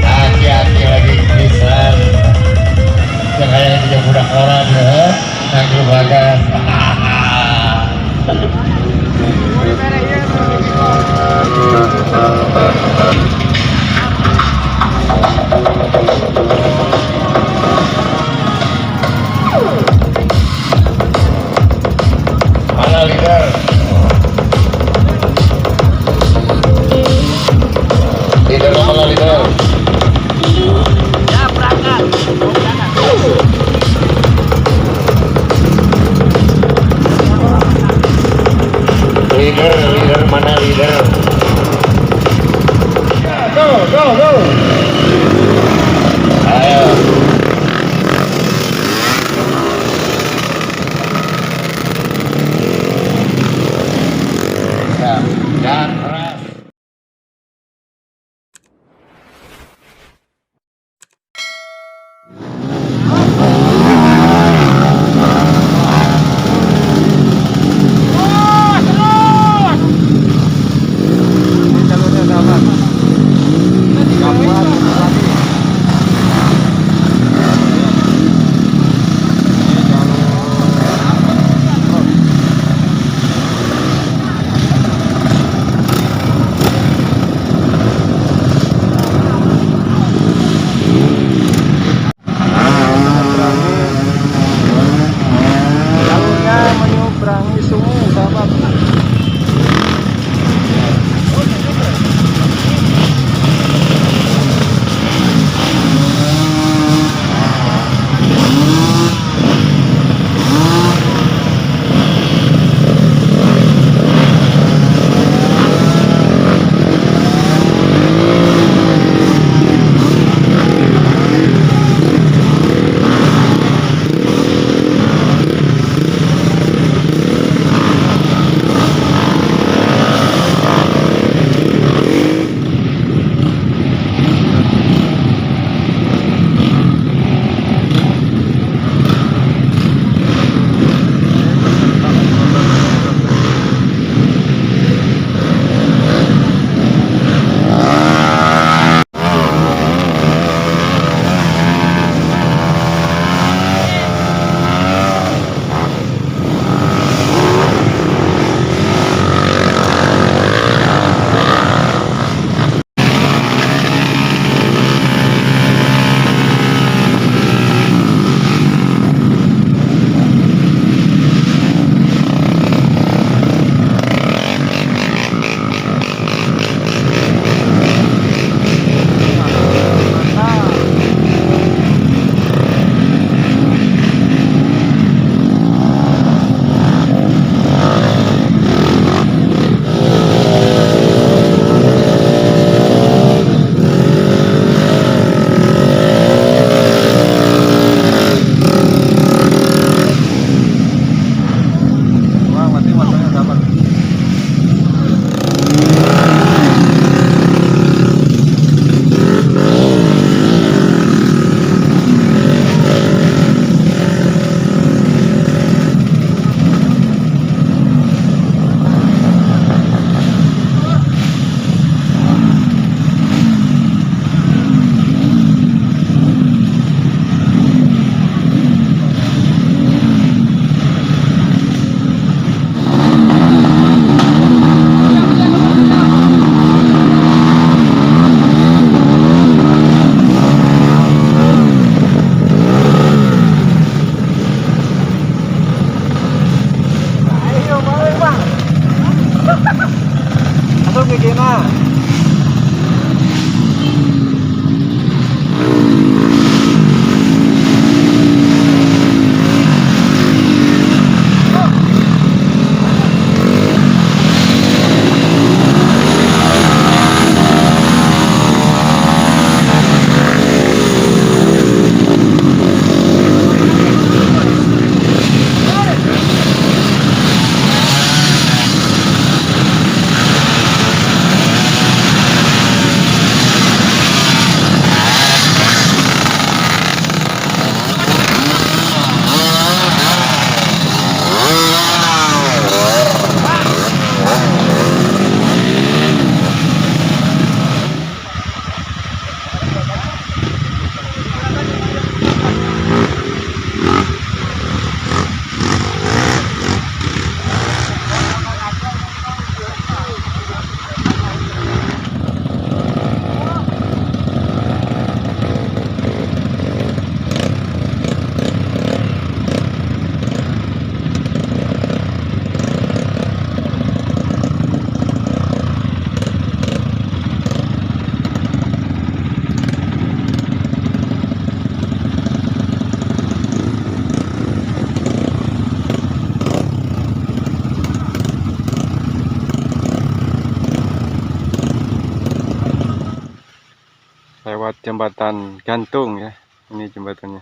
Hati-hati lagi bisa kayak dia budak orang ya, yang kebagan. Mana leader? Leader mana leader? Ya berangkat. Leader mana leader? Go. Ayo. Jangan keras. lewat jembatan gantung ya. Ini jembatannya.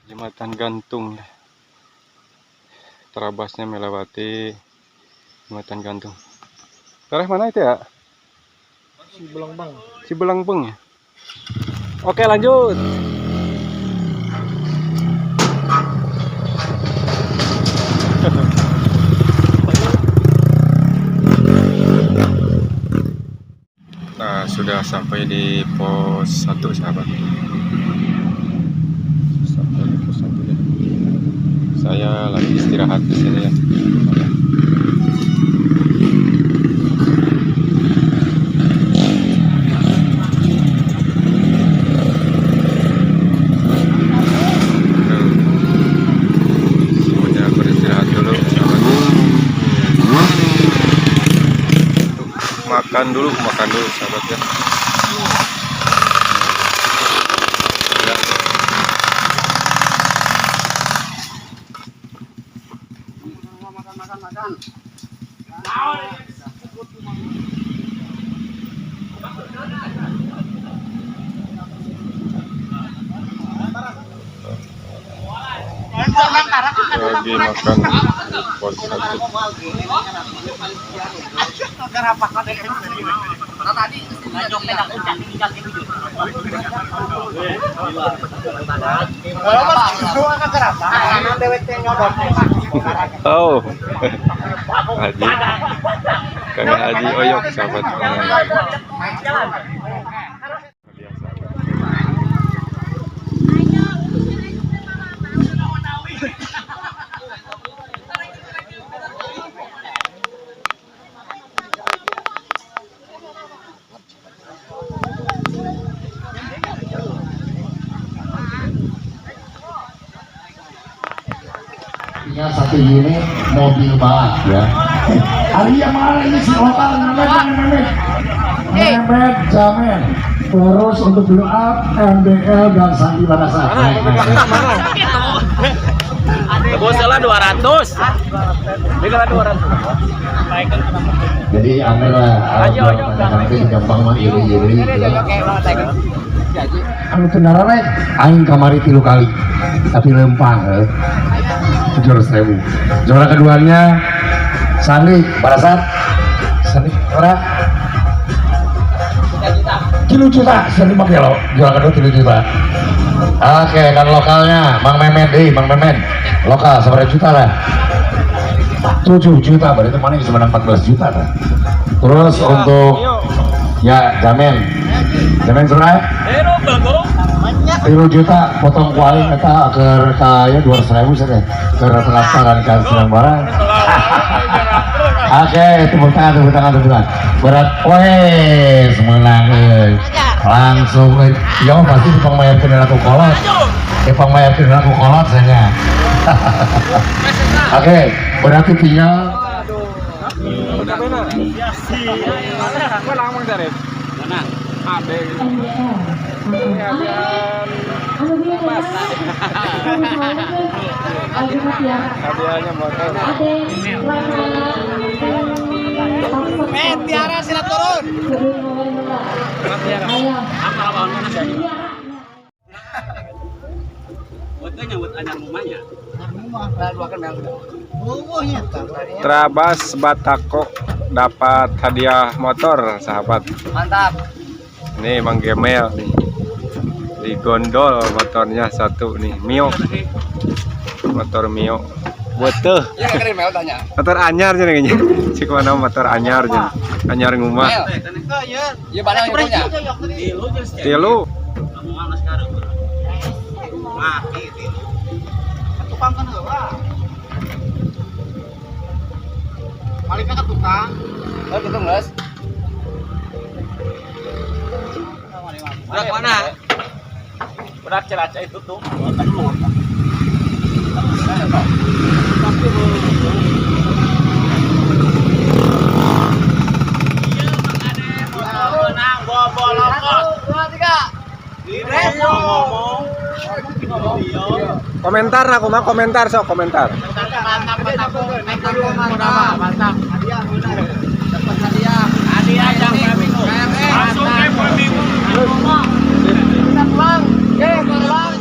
Jembatan gantung. Terabasnya melewati jembatan gantung. Daerah mana itu ya? Cibelangbang. Cibelangbang ya. Oke, lanjut. Nah, sudah sampai di pos 1 sahabat. Sampai di pos 1 ya. Saya lagi istirahat di sini ya. Semuanya beristirahat dulu sahabat. Makan dulu sahabat ya. Makan. Lagi makan pos 1. Oh, Haji, Kang Haji Oyok sahabat. Satu unit mobil balap ya. Hari yang mana ini si lokal Mehmet Jamin. Terus untuk build up MBL dan Sandi Barasa. Bosnya 200. Bagaimana 200? Jadi amela nanti gampang mah iri-iri. Anu kendaraan aing kamari 3 kali. Tapi lempang 700.000. Juara keduanya Sandi Barasat. Sandi ora kilo juta, Sandi pakai lo. Juara kedua 3 juta. Oke, dan lokalnya Bang Memen Bang Memen. Lokal seberapa juta lah? 7 juta, berarti mana bisa menang 14 juta kan? Terus untuk ya Jamin seberapa? 3 juta potong kuali kita ke kaya 200.000 saja ke pendaftaran kan sedang barang. Oke, tepuk tangan berat wes menang langsung ya pasti pengmayarkan aku kolot pengmayarkan aku kolot saja. Oke, berarti tinggal Hadiahnya motor. Tiara sila turun. Trabas Batako dapat hadiah motor sahabat. Mantap. Nih Bang Gemel nih. Digondol motornya satu nih, Mio. Motor Mio. Betul. Ya keren Mel tanya. Motor anyar jadi kayaknya. Si mana motor anyar jadi. Anyar ngumah. Iya banyak yang punya. Tilu. Tukang kan heula. Malikna ka tukang. Oh, gitu, Mas. Berak mana? Berak celaca itu tuh. Komentar aku mah komentar sok komentar. Mantap. Hadiah jam kami Langsung kayak kita pulang. Oke, pulang.